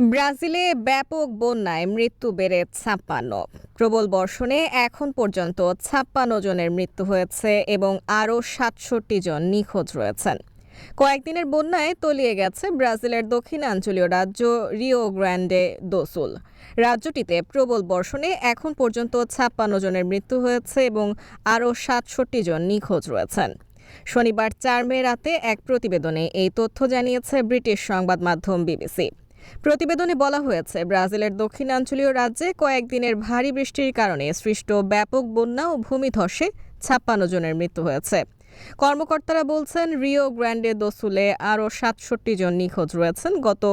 ব্রাজিলে ব্যাপক বন্যায় মৃত্যু বেড়ে ৫৬। প্রবল বর্ষণে এখন পর্যন্ত ৫৬ জনের মৃত্যু হয়েছে এবং আরও ৬৭ জন নিখোঁজ রয়েছেন। কয়েকদিনের বন্যায় তলিয়ে গেছে ব্রাজিলের দক্ষিণাঞ্চলীয় রাজ্য রিও গ্র্যান্ডে দো সুল। রাজ্যটিতে প্রবল বর্ষণে এখন পর্যন্ত ৫৬ জনের মৃত্যু হয়েছে এবং আরও ৬৭ জন নিখোঁজ রয়েছেন। শনিবার ৪ মে রাতে এক প্রতিবেদনে এই তথ্য জানিয়েছে ব্রিটিশ সংবাদ মাধ্যম বিবিসি। প্রতিবেদনে বলা হয়েছে, ব্রাজিলের দক্ষিণাঞ্চলীয় রাজ্যে কয়েকদিনের ভারী বৃষ্টির কারণে সৃষ্ট ব্যাপক বন্যা ও ভূমিধসে ৫৬ জনের মৃত্যু হয়েছে। কর্মকর্তারা বলছেন, রিও গ্র্যান্ডে দো সুলে আরও ৬৭ জন নিখোঁজ রয়েছেন। গত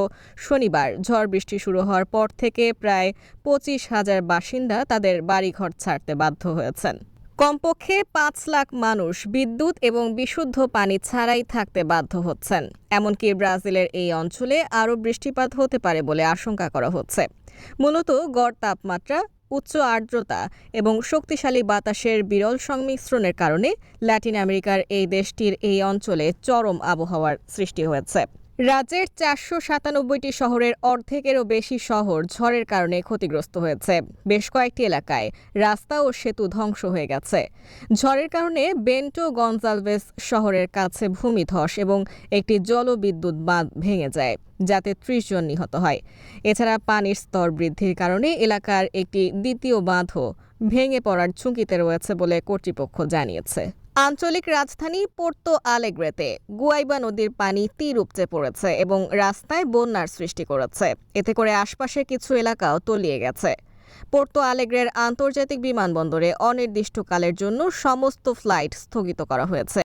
শনিবার ঝড় বৃষ্টি শুরু হওয়ার পর থেকে প্রায় ২৫,০০০ বাসিন্দা তাদের বাড়িঘর ছাড়তে বাধ্য হয়েছেন। কমপক্ষে ৫ লাখ মানুষ বিদ্যুৎ এবং বিশুদ্ধ পানি ছাড়াই থাকতে বাধ্য হচ্ছেন। এমনকি ব্রাজিলের এই অঞ্চলে আরও বৃষ্টিপাত হতে পারে বলে আশঙ্কা করা হচ্ছে। মূলত গড় তাপমাত্রা, উচ্চ আর্দ্রতা এবং শক্তিশালী বাতাসের বিরল সংমিশ্রণের কারণে ল্যাটিন আমেরিকার এই দেশটির এই অঞ্চলে চরম আবহাওয়ার সৃষ্টি হয়েছে। রাজ্যের ৪৯৭টি শহরের অর্ধেকেরও বেশি শহর ঝড়ের কারণে ক্ষতিগ্রস্ত হয়েছে। বেশ কয়েকটি এলাকায় রাস্তা ও সেতু ধ্বংস হয়ে গেছে। ঝড়ের কারণে বেন্টো গনজালভেস শহরের কাছে ভূমিধস এবং একটি জলবিদ্যুৎ বাঁধ ভেঙে যায়, যাতে ৩০ জন নিহত হয়। এছাড়া পানির স্তর বৃদ্ধির কারণে এলাকার একটি দ্বিতীয় বাঁধও ভেঙে পড়ার ঝুঁকিতে রয়েছে বলে কর্তৃপক্ষ জানিয়েছে। আঞ্চলিক রাজধানী পোর্তো আলেগ্রেতে গুয়াইবা নদীর পানি তীর উপচে পড়েছে এবং রাস্তায় বন্যার সৃষ্টি করেছে। এতে করে আশপাশের কিছু এলাকাও তলিয়ে গেছে। পোর্তো আলেগ্রের আন্তর্জাতিক বিমানবন্দরে অনির্দিষ্টকালের জন্য সমস্ত ফ্লাইট স্থগিত করা হয়েছে।